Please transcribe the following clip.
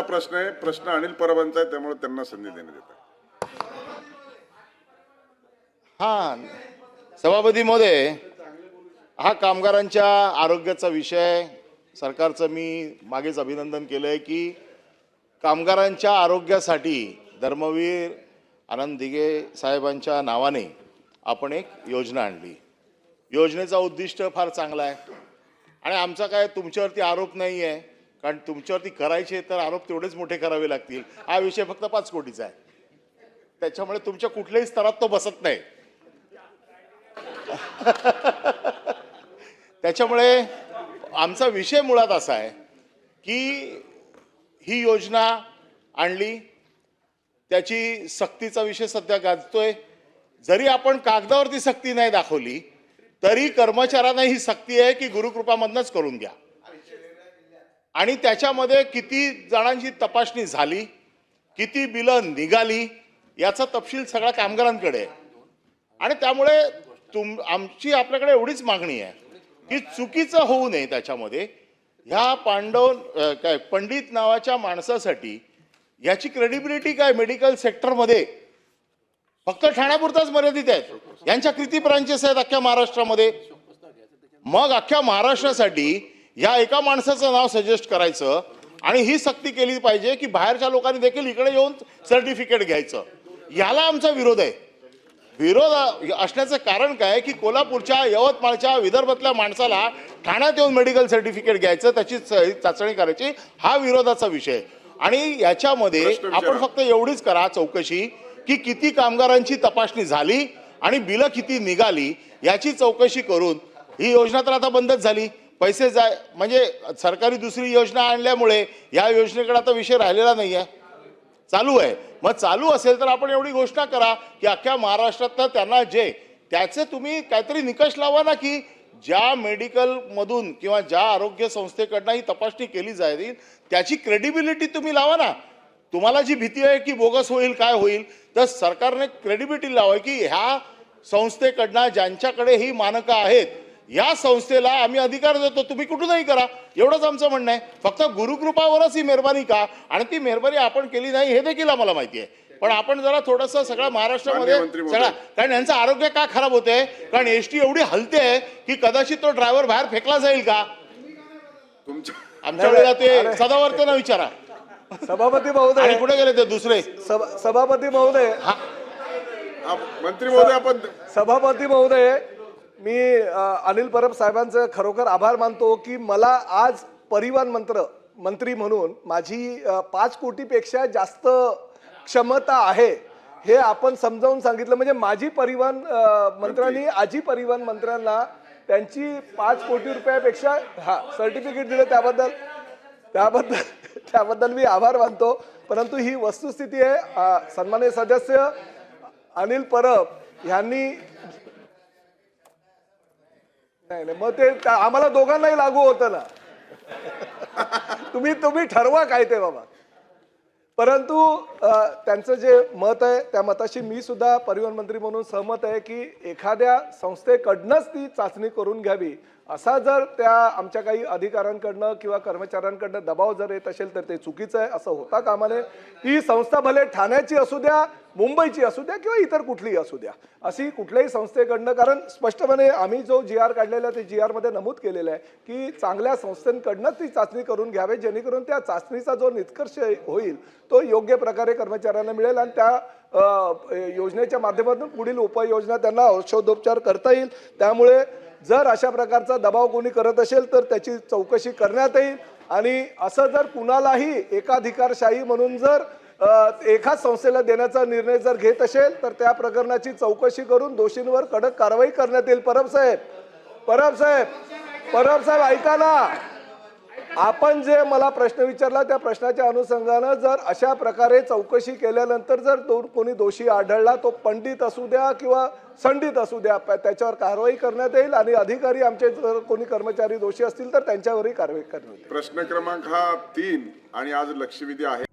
प्रश्न आहे, प्रश्न अनिल परबांचा आहे, त्यामुळे त्यांना संधी देण्यात येते. हा सभापती महोदय, हा कामगारांच्या आरोग्याचा विषय सरकारचं मी मागेच अभिनंदन केलंय की कामगारांच्या आरोग्यासाठी धर्मवीर आनंद दिघे साहेबांच्या नावाने आपण एक योजना आणली. योजनेचा उद्दिष्ट फार चांगला आहे आणि आमचा काय तुमच्यावरती आरोप नाही आहे, कारण तुमच्यावरती करायचे तर आरोप तेवढेच मोठे करावे लागतील. हा विषय फक्त 5 कोटीचा आहे, त्याच्यामुळे तुमच्या कुठल्याही स्तरात तो बसत नाही. त्याच्यामुळे आमचा विषय मुळात असा आहे की ही योजना आणली, त्याची सक्तीचा विषय सध्या गाजतोय. जरी आपण कागदावरती सक्ती नाही दाखवली तरी कर्मचाऱ्यांना ही सक्ती आहे की गुरुकृपामधनच करून घ्या. आणि त्याच्यामध्ये किती जणांची तपासणी झाली, किती बिलं निघाली, याचा तपशील सगळा कामगारांकडे आहे. आणि त्यामुळे आमची आपल्याकडे एवढीच मागणी आहे की चुकीचं होऊ नये. त्याच्यामध्ये ह्या पंडित नावाच्या माणसासाठी याची क्रेडिबिलिटी काय मेडिकल सेक्टरमध्ये फक्त ठाण्यापुरताच मर्यादित आहेत. यांच्या किती ब्रांचेस आहेत अख्ख्या महाराष्ट्रामध्ये? मग अख्ख्या महाराष्ट्रासाठी या एका माणसाचं नाव सजेस्ट करायचं आणि ही सक्ती केली पाहिजे की बाहेरच्या लोकांनी देखील इकडे येऊन सर्टिफिकेट घ्यायचं. याला आमचा विरोध आहे. विरोध असण्याचं कारण काय की कोल्हापूरच्या, यवतमाळच्या, विदर्भातल्या माणसाला ठाण्यात येऊन मेडिकल सर्टिफिकेट घ्यायचं, त्याची चाचणी करायची, हा विरोधाचा विषय. आणि याच्यामध्ये आपण फक्त एवढीच करा चौकशी की किती कामगारांची तपासणी झाली आणि बिलं किती निघाली याची चौकशी करून. ही योजना तर आता बंदच झाली, पैसे म्हणजे सरकारी दुसरी योजना आणल्यामुळे या योजनेकडे आता विषय राहिलेला नाही आहे, चालू आहे. मग चालू असेल तर आपण एवढी घोषणा करा की अख्ख्या महाराष्ट्रात त्यांना त्याचे तुम्ही काहीतरी निकष लावा ना, की ज्या मेडिकल मधून किंवा ज्या आरोग्य संस्थेकडनं ही तपासणी केली जाईल त्याची क्रेडिबिलिटी तुम्ही लावा ना. तुम्हाला जी भीती आहे की बोगस होईल, काय होईल, तर सरकारने क्रेडिबिलिटी लावा की ह्या संस्थेकडनं ज्यांच्याकडे ही मानकं आहेत या संस्थेला आम्ही अधिकार देतो, तुम्ही कुठूनही करा. एवढंच आमचं म्हणणं आहे. फक्त गुरुकृपावरच ही मेहरबानी का, आणि ती मेहरबानी आपण केली नाही हे देखील आम्हाला माहिती आहे. पण आपण जरा थोडंसं सगळ्या महाराष्ट्रामध्ये सगळा, कारण यांचं आरोग्य का खराब होतंय, कारण एसटी एवढी हलते आहे की कदाचित तो ड्रायव्हर बाहेर फेकला जाईल का. आमच्या वेळेला ते सदावर्तेंना विचारा. सभापती महोदय, कुठे गेले ते दुसरे सभापती महोदय, मंत्री महोदय, आपण सभापती महोदय, मी अनिल परब साहेबांचं खरोखर आभार मानतो की मला आज परिवहन मंत्री म्हणून माझी 5 कोटीपेक्षा जास्त क्षमता आहे हे आपण समजावून सांगितलं. म्हणजे माझी परिवहन मंत्र्यांनी आजी परिवहन मंत्र्यांना त्यांची 5 कोटी रुपयापेक्षा सर्टिफिकेट दिलं, त्याबद्दल मी आभार मानतो. परंतु ही वस्तुस्थिती आहे. सन्माननीय सदस्य अनिल परब यांनी नाही मग ते आम्हाला दोघांनाही लागू होतं ना. तुम्ही ठरवा काय ते बाबा. परंतु त्यांचं जे मत आहे त्या मताशी मी सुद्धा परिवहन मंत्री म्हणून सहमत आहे की एखाद्या संस्थेकडनंच ती चाचणी करून घ्यावी. असा जर त्या आमच्या काही अधिकाऱ्यांकडनं किंवा कर्मचाऱ्यांकडनं दबाव जर येत असेल तर ते चुकीचं आहे. असं होता कामा नये. ती संस्था भले ठाण्याची असू द्या, मुंबईची असू द्या किंवा इतर कुठलीही असू द्या, अशी कुठल्याही संस्थेकडनं, कारण स्पष्टपणे आम्ही जो GR काढलेला ते GR मध्ये नमूद केलेलं आहे की चांगल्या संस्थांकडनं ती चाचणी करून घ्यावी, जेणेकरून त्या चाचणीचा जो निष्कर्ष होईल तो योग्य प्रकारे कर्मचाऱ्यांना मिळेल आणि त्या योजनेच्या माध्यमातून पुढील उपाययोजना त्यांना औषधोपचार करता येईल. त्यामुळे जर अशा प्रकारचा दबाव कोणी करत असेल तर त्याची चौकशी करण्यात येईल. आणि असं जर कुणालाही एकाधिकारशाही म्हणून जर एकाच संस्थेला देण्याचा निर्णय जर घेत असेल तर त्या प्रकरणाची चौकशी करून दोषींवर कडक कारवाई करण्यात येईल. परब साहेब ऐका ना. आपण जे मला प्रश्न विचारला त्या प्रश्नाच्या अनुषंगानं जर अशा प्रकारे चौकशी केल्यानंतर जर कोणी दोषी आढळला, तो पंडित असू द्या किंवा संडित असू द्या, त्याच्यावर कारवाई करण्यात येईल. आणि अधिकारी आमचे जर कोणी कर्मचारी दोषी असतील तर त्यांच्यावरही कारवाई करण्यात येईल. प्रश्न क्रमांक 3 आणि आज लक्षवेधी आहे.